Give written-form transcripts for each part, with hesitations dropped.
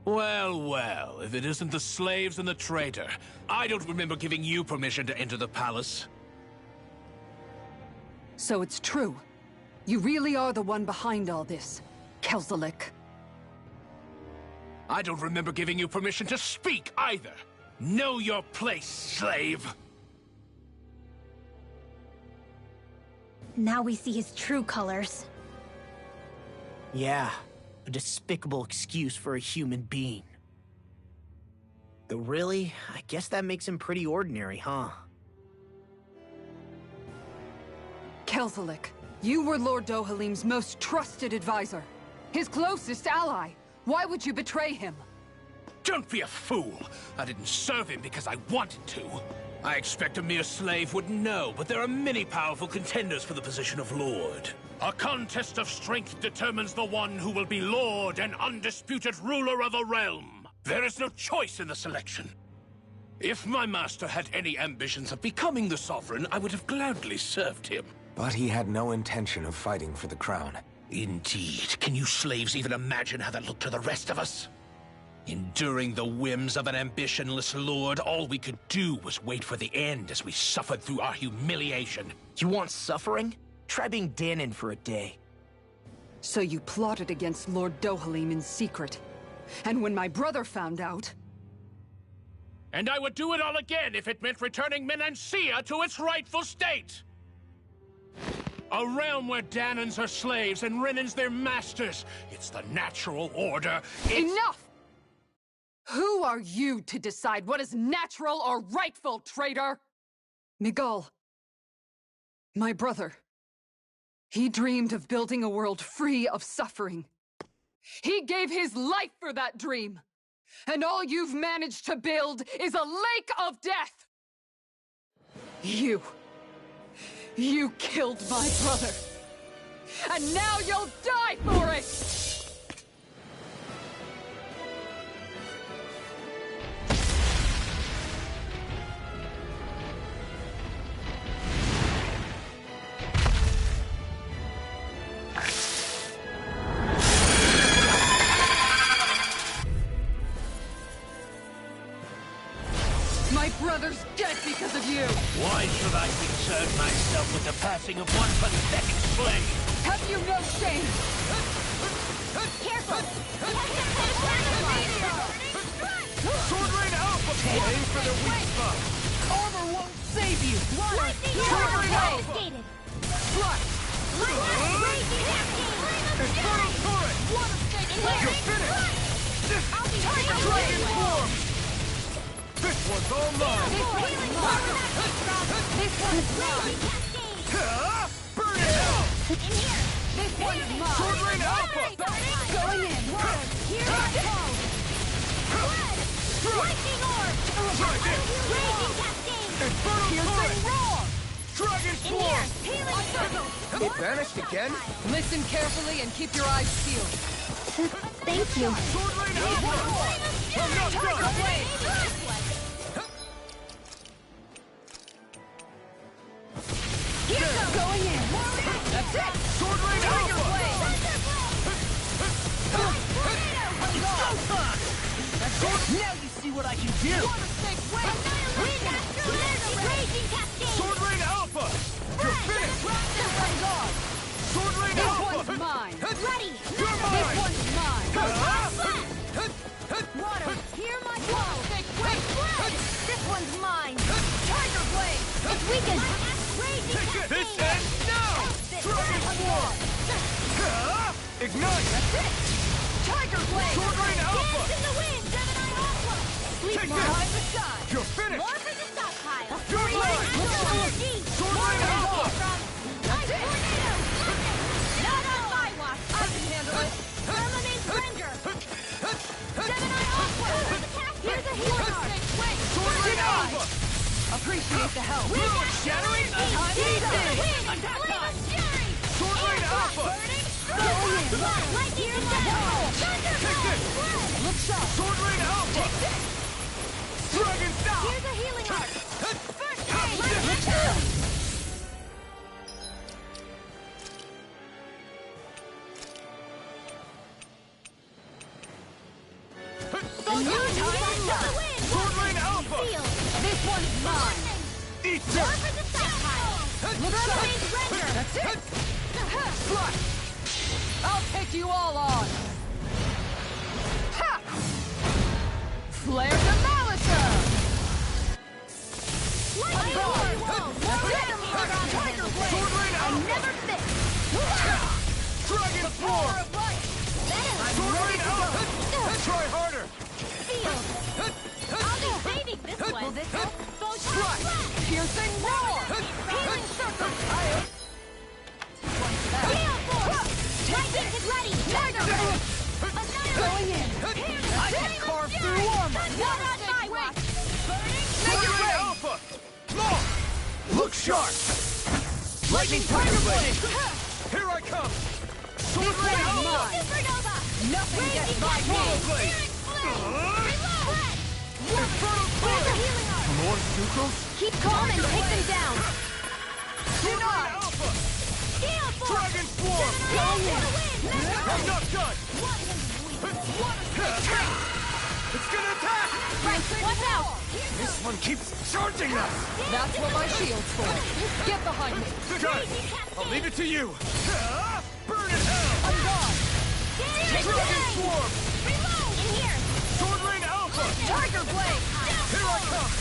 Well, well, if it isn't the slaves and the traitor. I don't remember giving you permission to enter the palace. So it's true. You really are the one behind all this, Kelzelik. I don't remember giving you permission to speak either. Know your place, slave! Now we see his true colors. Yeah, a despicable excuse for a human being. Though really, I guess that makes him pretty ordinary, huh? Kelzelik, you were Lord Dohalim's most trusted advisor. His closest ally. Why would you betray him? Don't be a fool! I didn't serve him because I wanted to. I expect a mere slave wouldn't know, but there are many powerful contenders for the position of Lord. A contest of strength determines the one who will be Lord and undisputed ruler of a realm. There is no choice in the selection. If my master had any ambitions of becoming the Sovereign, I would have gladly served him. But he had no intention of fighting for the crown. Indeed. Can you slaves even imagine how that looked to the rest of us? Enduring the whims of an ambitionless lord, all we could do was wait for the end as we suffered through our humiliation. You want suffering? Try being Dahnan for a day. So you plotted against Lord Dohalim in secret. And when my brother found out... And I would do it all again if it meant returning Menancia to its rightful state! A realm where Dahnans are slaves and Renans their masters. It's the natural order. Enough! Who are you to decide what is natural or rightful, traitor? Miguel, my brother, he dreamed of building a world free of suffering. He gave his life for that dream. And all you've managed to build is a lake of death! You killed my brother. And now you'll die for it! My brother's dead because of you! Why should I concern myself with the passing of one pathetic slave? Have you no shame? Careful! Sword Rain Alpha! Aim for the weak spot! Armor won't save you! Sword Rain Alpha! Thrust! Infernal Turret! You're finished! Tiger Dragon Form! This one's all mine! This one's mine! Burn it out! This one's mine! Sword Rain Alpha! Going in! Here I go! Lightning Orb! Try this! Raging Cascade! Infernal Turret! Roar! Dragon In Form! here! Healing Circle! It vanished again? Listen carefully and keep your eyes peeled. Thank you. Sword Rain Alpha! I'm not done! Here goes! Going in! That's it! Sword Rain Alpha! Now you see what I can do! Raging Cascade! Sword Rain Alpha! You're finished! Sword Rain This Alpha! one's mine! Ready! You're This mine! one's mine! Water! Hear my call! This one's mine! Tiger Blade! It's weakened! Raging Cascade! This ends now! Dragon Form! Ignite! Tiger Blade! Sword Rain Alpha! Dance in the wind! Gemini Aqua! Sleep Take more! this! Time to shine! You're finished! More for the stockpile! You're mine! Sword Rain Alpha! That's it! Tornado! Not on my watch! I can handle it! Permanent Splendor! Gemini Aqua! Here's a healing art! Wait! Sword Rain Alpha! Appreciate the help! Shattering! Time to sing! Attack time! Sword Rain Alpha! Lightning Shadow! Look sharp! Sword Rain Alpha! Dragon Stop! Here's a healing art! First aid! More for the stockpile. Phase render. That's it! I'll take you all on! Ha! Flare to Malisa! Lightning wall. Tiger blade. I never miss. Dragon Form! Sword Rain out! Try harder! I'll be saving this one. Will this help? Strike! Piercing roar! Healing circle. Gale Force. Lightning is ready. Tiger blade! Going in! I can carve through armor! Not on my watch. Make it Sword Rain rain! Alpha! More! Look sharp! Lightning Tiger Blade! Here I come! Sword Rain Alpha! Supernova. Nothing gets Raging by me! Blade! Reload. Infernal Where's the Sword! healing arm? More Sucrose? Keep calm and take them down. Sword Rain Alpha! Gale Force. Dragon Form! I'm not done! It's gonna attack! Watch out. This one keeps charging us! That's what my shield's for. Get behind me! Got it! I'll leave it to you! Burn in hell! I'm gone! Dragon Swarm! Reload. In here. Sword Rain Alpha! Tiger blade! Here I come!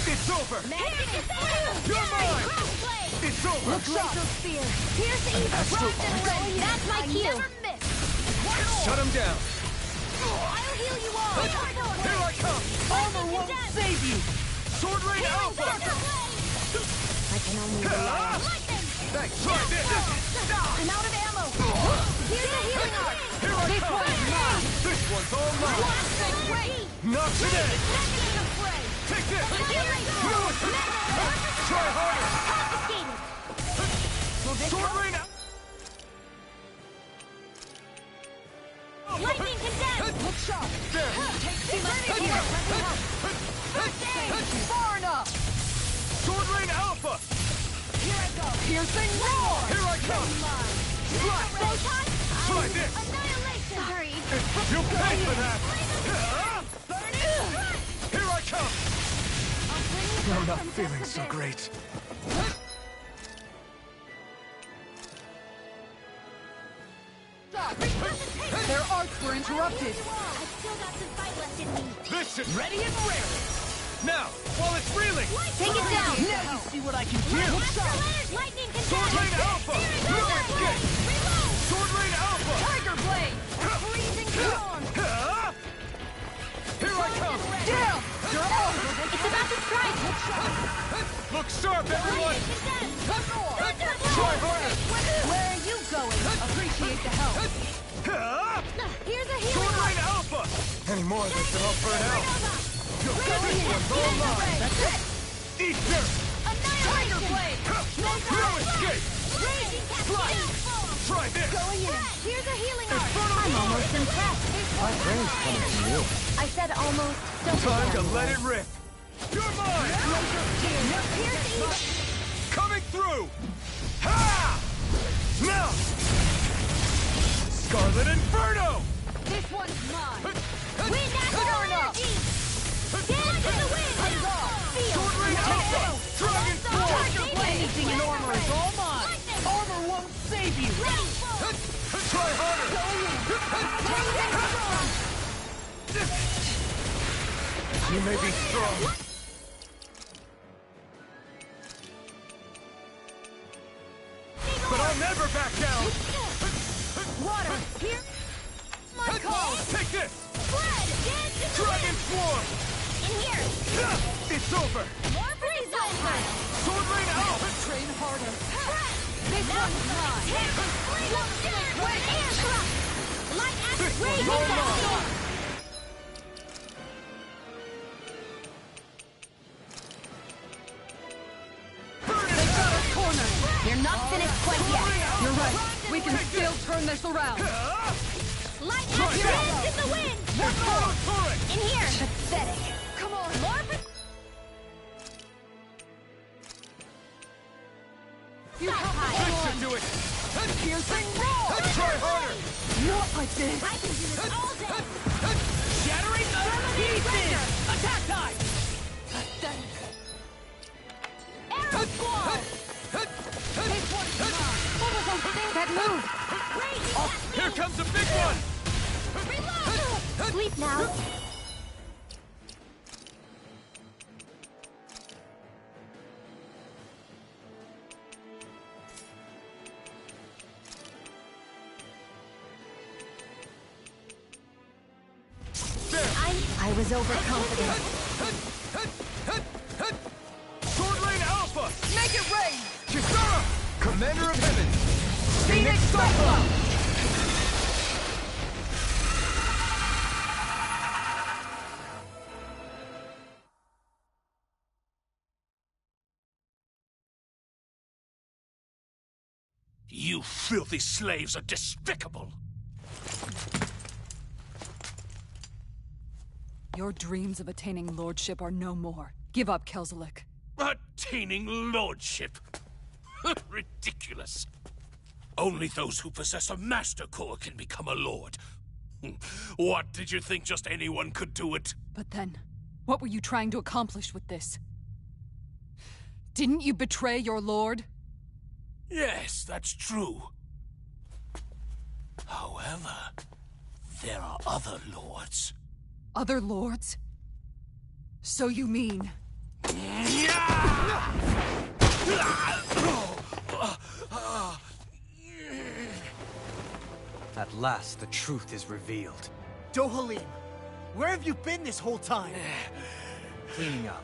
It's over! Magic is there. You're mine! Cross blade. It's over! Laser spear. Pierce evil. Frost and red. That's my cue. Never miss. Shut him down! I'll heal you all. Here I come! Armor won't save you! Sword Rain Alpha! I can only rely on lightning. Thanks! Try this! I'm out of ammo. Here's a healing arc. Here I This come! one's mine! This one's all mine! Not today! Take this! Try harder! Sword Rain Alpha! Lightning condemned. Look sharp! There! Too much here. Far enough! Sword Rain Alpha! Here I go! Piercing roar! Here I come! Photon. Try this! Annihilation. Sorry. You'll pay for that! Here I come! I'm not feeling so great. Their arts were interrupted! I've still got some fight left in me. This is Ready and ready! now! While it's reeling! Take it down. Now you see what I can do! Lightning Sword Rain condemned. Alpha! No escape! Reload. Sword Rain Alpha! Tiger blade! Freezing storm. Here I come! Down! You're over! It's about to strike. Look sharp, everyone! Try harder! Where are you going? Appreciate the help. Here's a Sword healing Rain Alpha! Any more of this and I'll burn out! You'll Going this in. one's all mine! That's it! Eat this! Tiger blade! No escape! Raging cascade. Try this! Going in. Here's a healing arc. Infernal I'm Sword! almost impressed. My brain's coming to you. I said almost. Don't Time to forget. let it rip! You're mine! Here's evil. Coming through! Ha! Now! Scarlet Inferno! This one's mine! Wind astral energy. Dance in the wind. Feel. Sword Rain Alpha! Dragon Force! Tiger blade. Anything in armor is all mine! Armor won't save you! Try harder! You may be strong, but I'll never back down! Water. Here. My call. Take this! Blood. Dance in the Dragon wind. Swarm! In here. It's over! More freeze over. Sword Rain Alpha! Train harder! This one's mine. Light This acid one's raging all mine. cascade. Corner! You're not finished quite yet. You're right. We can still turn this around. Light acid dance in the wind. Infernal Torrent! In here. Pathetic. Come on! More You have This should do it! piercing roar! Try harder! Not like this! I can do this all day. Shattering the pieces! Attack time! Arrow That move! Here comes a big one! Reload! Sleep now. I was overconfident. Sword Lane Alpha! Make it rain! Kisara! Commander of Heaven! Phoenix Cyclone! You filthy slaves are despicable! Your dreams of attaining lordship are no more. Give up, Kelzelik. Attaining lordship? Ridiculous. Only those who possess a master core can become a lord. What, did you think just anyone could do it? But then, what were you trying to accomplish with this? Didn't you betray your lord? Yes, that's true. However, there are other lords. Other lords? So you mean... At last, the truth is revealed. Dohalim, where have you been this whole time? Cleaning up.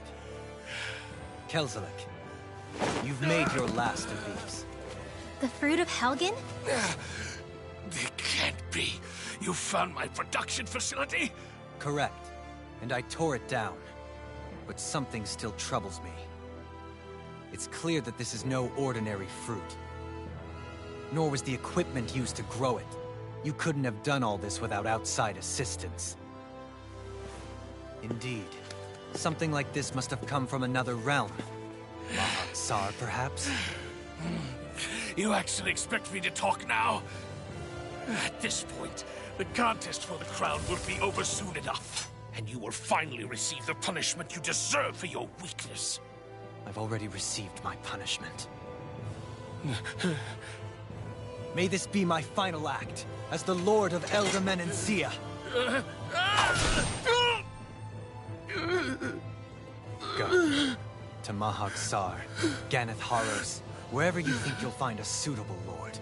Kelzelik, you've made your last of these. The fruit of Helgen? It can't be. You found my production facility? Correct. And I tore it down. But something still troubles me. It's clear that this is no ordinary fruit. Nor was the equipment used to grow it. You couldn't have done all this without outside assistance. Indeed. Something like this must have come from another realm. Mahak Sar, perhaps? You actually expect me to talk now? At this point, the contest for the crown will be over soon enough. And you will finally receive the punishment you deserve for your weakness. I've already received my punishment. May this be my final act, as the Lord of Elder Menencia. Go. To Mahak Sar, Ganeth Haros, wherever you think you'll find a suitable lord.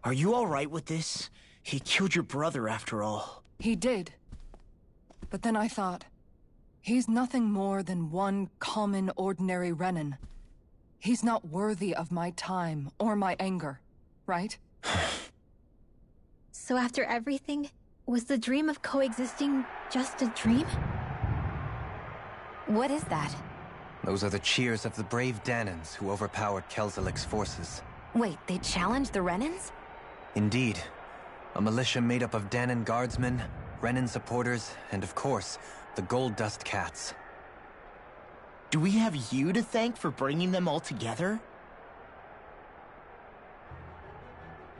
Are you all right with this? He killed your brother after all. He did. But then I thought, he's nothing more than one common, ordinary Renan. He's not worthy of my time or my anger, right? So after everything, was the dream of coexisting just a dream? What is that? Those are the cheers of the brave Danans who overpowered Kelzelik's forces. Wait, they challenged the Renans? Indeed. A militia made up of Danan guardsmen, Renan supporters, and of course, the Gold Dust Cats. Do we have you to thank for bringing them all together?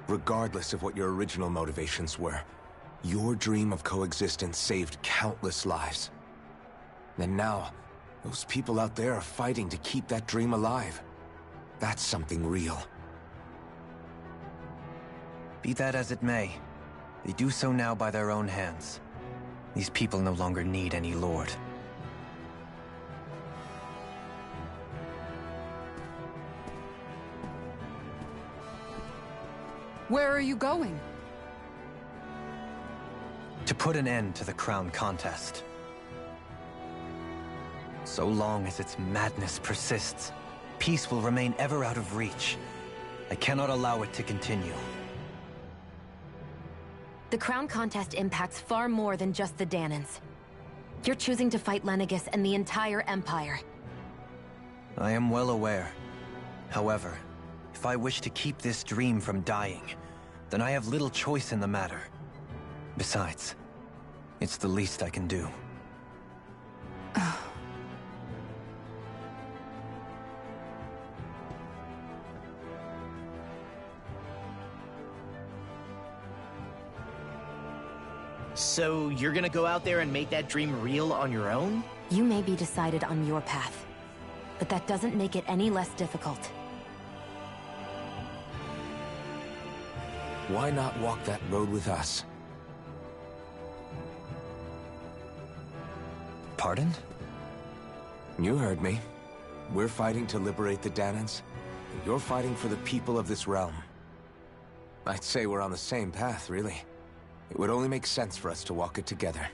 Regardless of what your original motivations were, your dream of coexistence saved countless lives. And now, those people out there are fighting to keep that dream alive. That's something real. Be that as it may, they do so now by their own hands. These people no longer need any lord. Where are you going? To put an end to the crown contest. So long as its madness persists, peace will remain ever out of reach. I cannot allow it to continue. The crown contest impacts far more than just the Danans. You're choosing to fight Lenegis and the entire Empire. I am well aware. However, if I wish to keep this dream from dying, then I have little choice in the matter. Besides, it's the least I can do. So you're gonna go out there and make that dream real on your own? You may be decided on your path, but that doesn't make it any less difficult. Why not walk that road with us? Pardon? You heard me. We're fighting to liberate the Dahnans. You're fighting for the people of this realm. I'd say we're on the same path, really. It would only make sense for us to walk it together.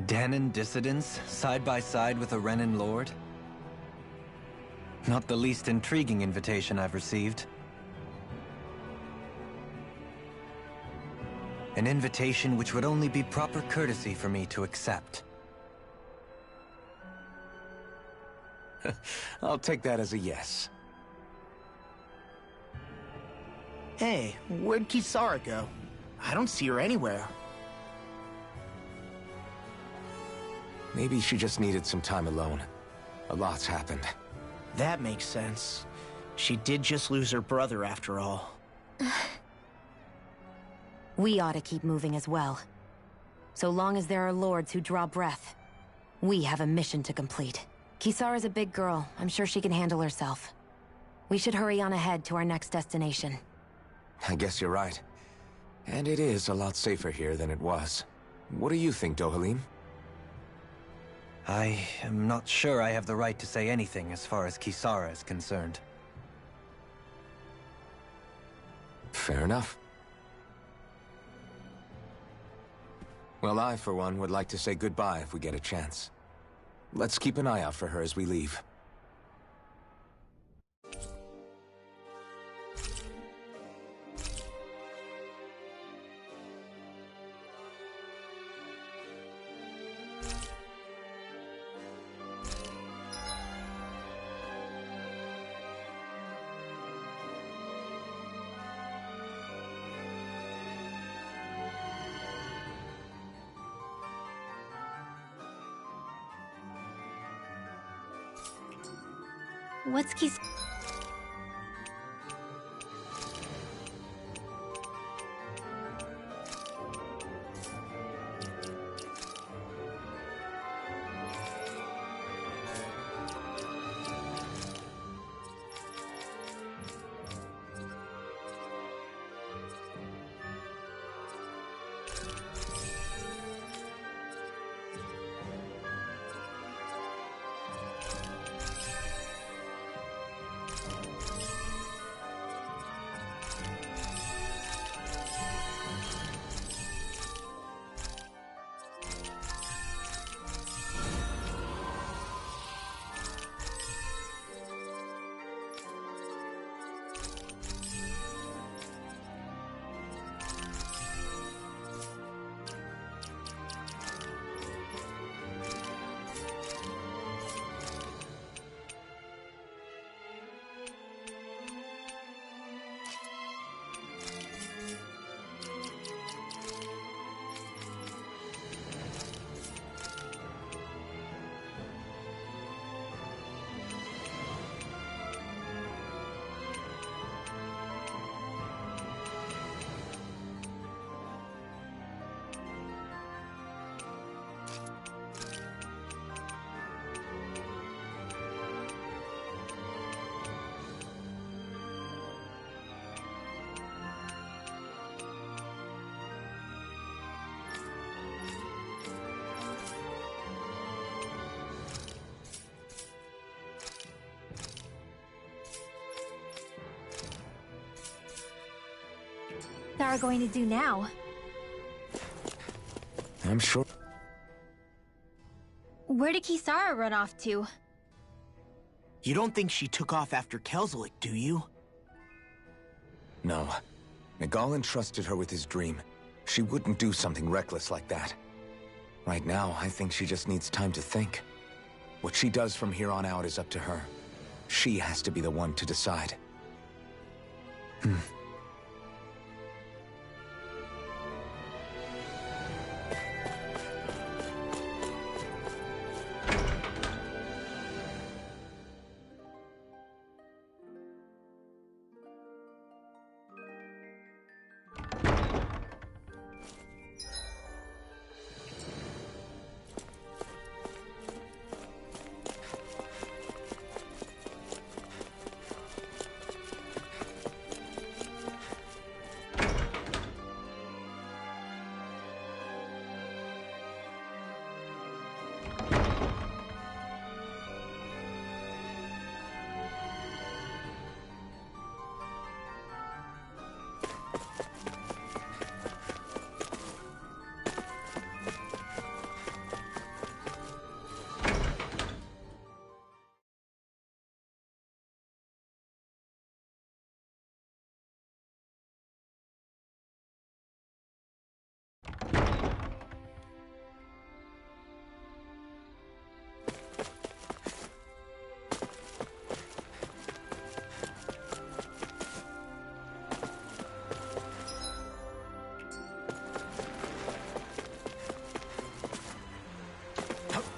Dahnan dissidents, side by side with a Renan lord? Not the least intriguing invitation I've received. An invitation which would only be proper courtesy for me to accept. I'll take that as a yes. Hey, where'd Kisara go? I don't see her anywhere. Maybe she just needed some time alone. A lot's happened. That makes sense. She did just lose her brother after all. We ought to keep moving as well. So long as there are lords who draw breath, we have a mission to complete. Kisara's a big girl. I'm sure she can handle herself. We should hurry on ahead to our next destination. I guess you're right. And it is a lot safer here than it was. What do you think, Dohalim? I am not sure I have the right to say anything as far as Kisara is concerned. Fair enough. Well, I, for one, would like to say goodbye if we get a chance. Let's keep an eye out for her as we leave. What's Kis... are going to do now? I'm sure. Where did Kisara run off to? You don't think she took off after Kelzelik, do you? No. Miguel entrusted her with his dream. She wouldn't do something reckless like that. Right now, I think she just needs time to think. What she does from here on out is up to her. She has to be the one to decide.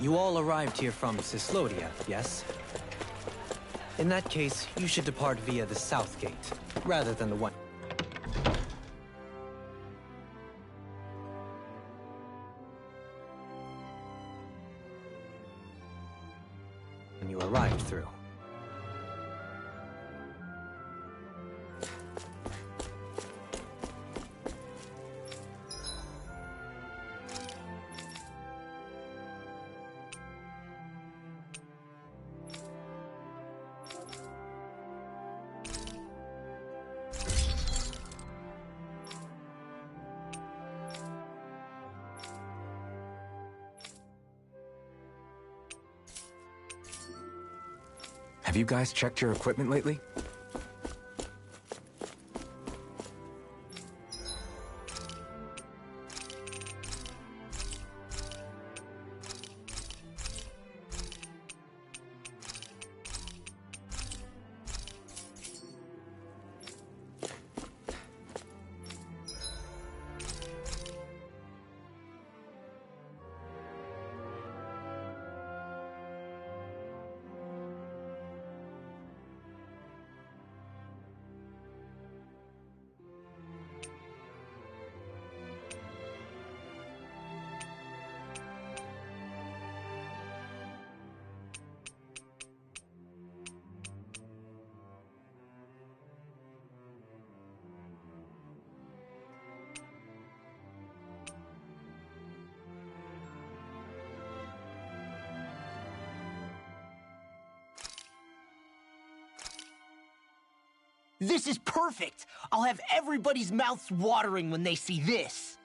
You all arrived here from Cyslodia, yes? In that case, you should depart via the south gate, rather than the one... you arrived through. Have you guys checked your equipment lately? This is perfect! I'll have everybody's mouths watering when they see this.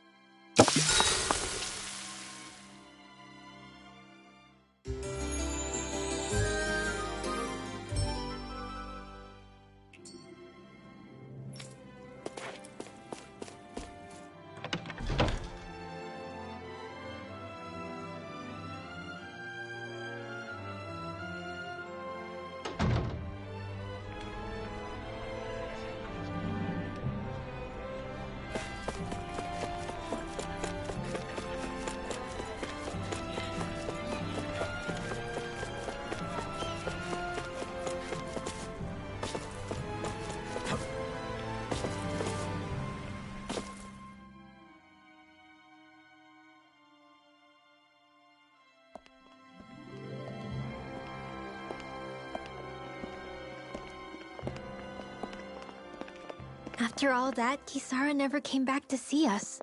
After all that, Kisara never came back to see us.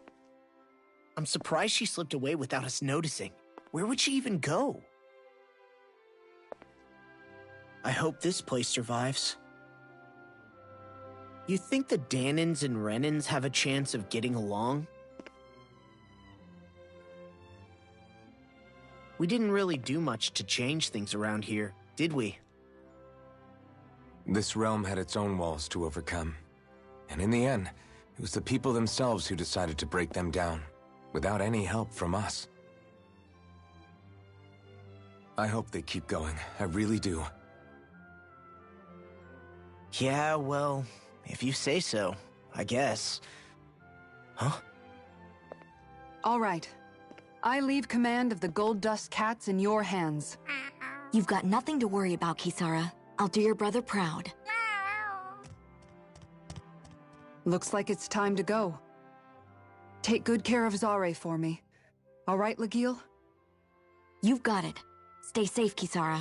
I'm surprised she slipped away without us noticing. Where would she even go? I hope this place survives. You think the Dahnans and Renans have a chance of getting along? We didn't really do much to change things around here, did we? This realm had its own walls to overcome. And in the end, it was the people themselves who decided to break them down, without any help from us. I hope they keep going. I really do. Yeah, well, if you say so, I guess. Huh? All right. I leave command of the Gold Dust Cats in your hands. You've got nothing to worry about, Kisara. I'll do your brother proud. Looks like it's time to go. Take good care of Zare for me. All right, Lagiel? You've got it. Stay safe, Kisara.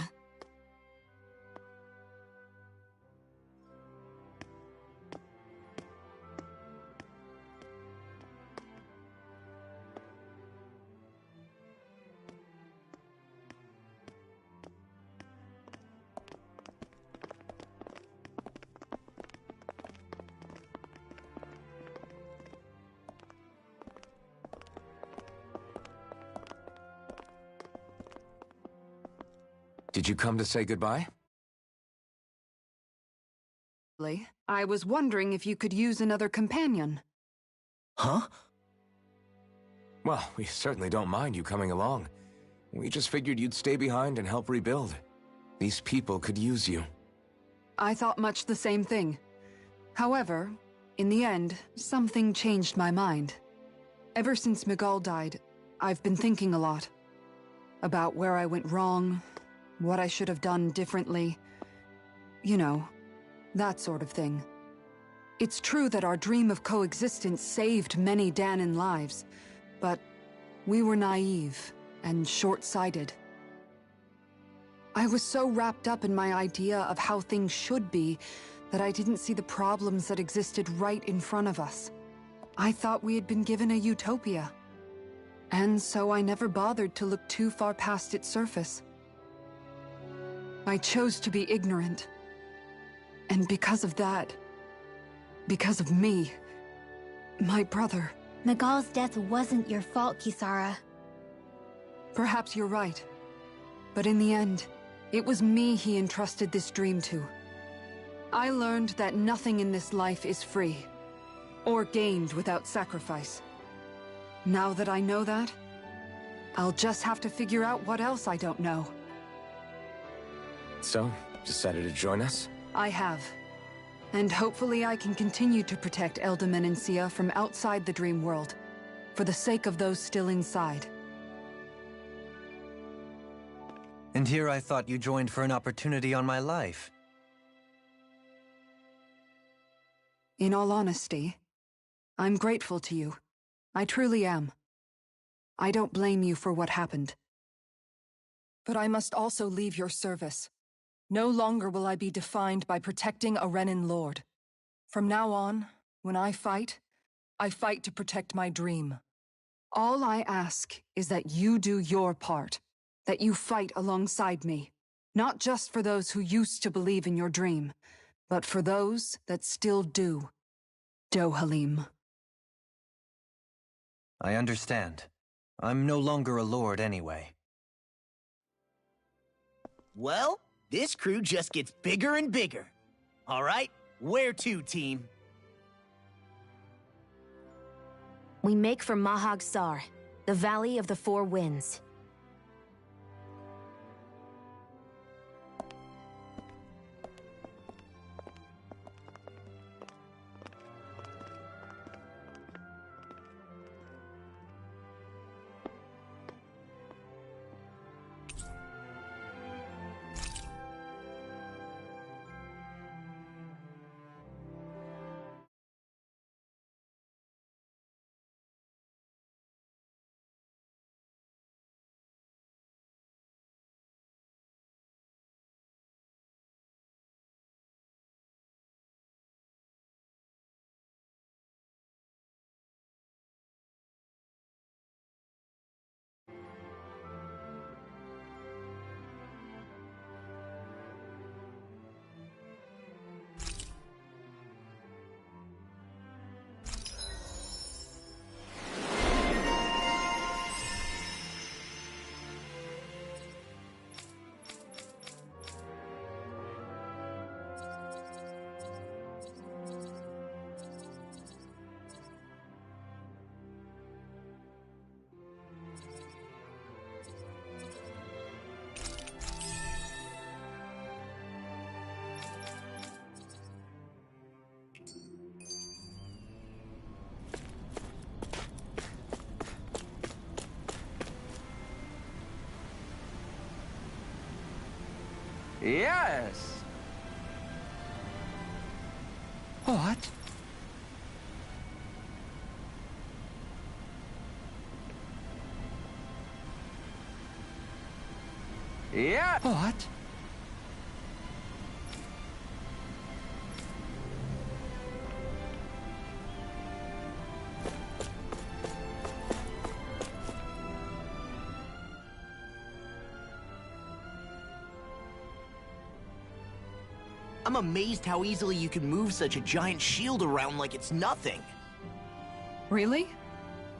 Did you come to say goodbye? I was wondering if you could use another companion. Huh? Well, we certainly don't mind you coming along. We just figured you'd stay behind and help rebuild. These people could use you. I thought much the same thing. However, in the end, something changed my mind. Ever since Miguel died, I've been thinking a lot. About where I went wrong, what I should have done differently. You know, that sort of thing. It's true that our dream of coexistence saved many Dahnan lives, but we were naive and short-sighted. I was so wrapped up in my idea of how things should be that I didn't see the problems that existed right in front of us. I thought we had been given a utopia. And so I never bothered to look too far past its surface. I chose to be ignorant. And because of that, because of me, my brother... Miguel's death wasn't your fault, Kisara. Perhaps you're right. But in the end, it was me he entrusted this dream to. I learned that nothing in this life is free, or gained without sacrifice. Now that I know that, I'll just have to figure out what else I don't know. So, decided to join us? I have. And hopefully I can continue to protect Elde Menancia from outside the dream world, for the sake of those still inside. And here I thought you joined for an opportunity on my life. In all honesty, I'm grateful to you. I truly am. I don't blame you for what happened. But I must also leave your service. No longer will I be defined by protecting a Renan Lord. From now on, when I fight to protect my dream. All I ask is that you do your part, that you fight alongside me, not just for those who used to believe in your dream, but for those that still do. Dohalim. I understand. I'm no longer a lord anyway. Well, this crew just gets bigger and bigger. All right, where to, team? We make for Mahag Sar, the Valley of the Four Winds. Yes! What? Yeah! What? I'm amazed how easily you can move such a giant shield around like it's nothing. Really?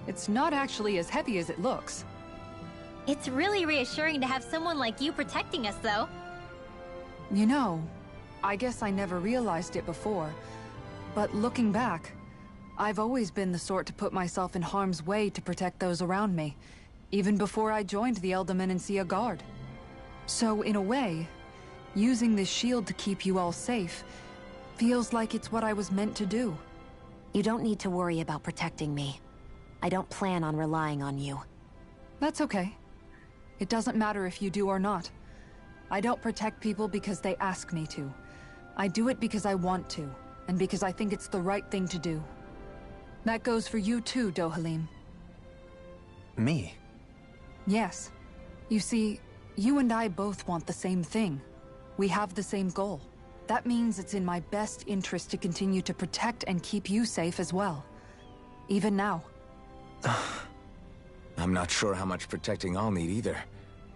It's not actually as heavy as it looks. It's really reassuring to have someone like you protecting us, though. You know, I guess I never realized it before, but looking back, I've always been the sort to put myself in harm's way to protect those around me, even before I joined the Elder Menancia Guard. So, in a way, using this shield to keep you all safe feels like it's what I was meant to do. You don't need to worry about protecting me. I don't plan on relying on you. That's okay. It doesn't matter if you do or not. I don't protect people because they ask me to. I do it because I want to, and because I think it's the right thing to do. That goes for you too, Dohalim. Me? Yes. You see, you and I both want the same thing. We have the same goal. That means it's in my best interest to continue to protect and keep you safe as well. Even now. I'm not sure how much protecting I'll need either,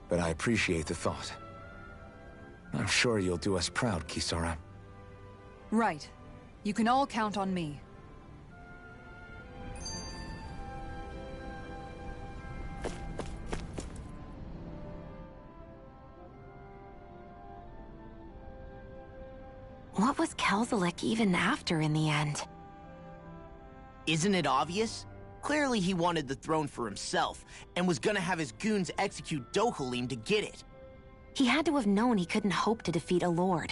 but I appreciate the thought. I'm sure you'll do us proud, Kisara. Right. You can all count on me. What was Kelzalik even after in the end? Isn't it obvious? Clearly he wanted the throne for himself, and was gonna have his goons execute Dohalim to get it. He had to have known he couldn't hope to defeat a lord.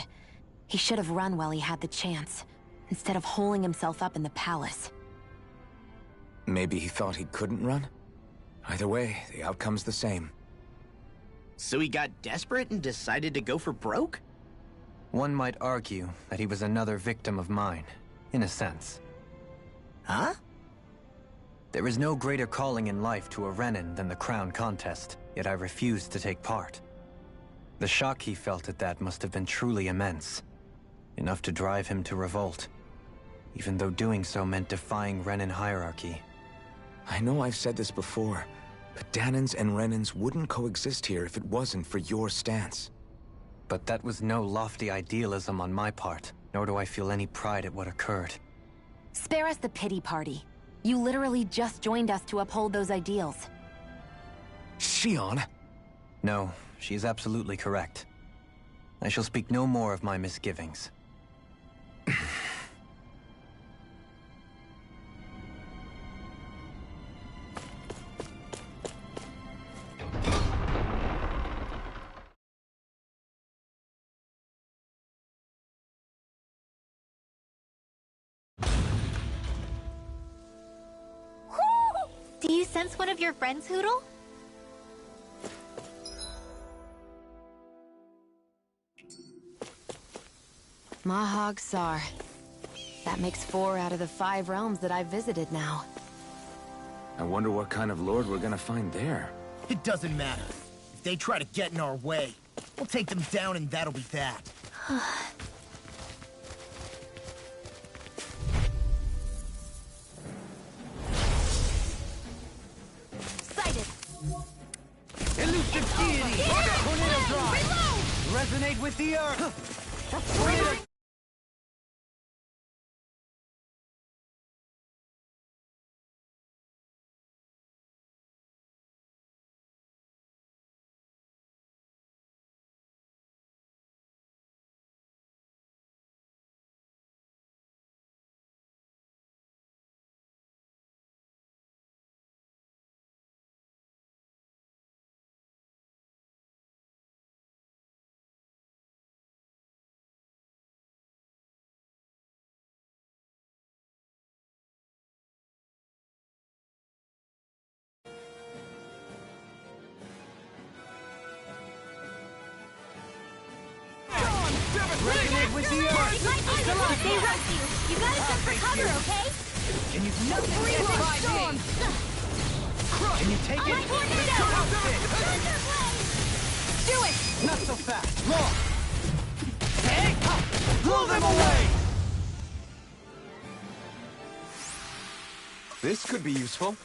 He should have run while he had the chance, instead of holding himself up in the palace. Maybe he thought he couldn't run? Either way, the outcome's the same. So he got desperate and decided to go for broke? One might argue that he was another victim of mine, in a sense. Huh? There is no greater calling in life to a Renan than the crown contest, yet I refused to take part. The shock he felt at that must have been truly immense, enough to drive him to revolt, even though doing so meant defying Renan hierarchy. I know I've said this before, but Dahnans and Renans wouldn't coexist here if it wasn't for your stance. But that was no lofty idealism on my part, nor do I feel any pride at what occurred. Spare us the pity party. You literally just joined us to uphold those ideals. Shionne? No, she is absolutely correct. I shall speak no more of my misgivings. Do you sense one of your friends, Hootle? Mahag Saar. That makes 4 out of the 5 realms that I've visited now. I wonder what kind of lord we're gonna find there. It doesn't matter. If they try to get in our way, we'll take them down and that'll be that. Sighted! Elusive deity! Tornado drive! Resonate with the earth! Resonate with the earth! They rush you! You gotta jump for cover, okay? Can you nothing get by me? Can you take it? Do it! Not so fast. Long. Hey! Blow them away! This could be useful.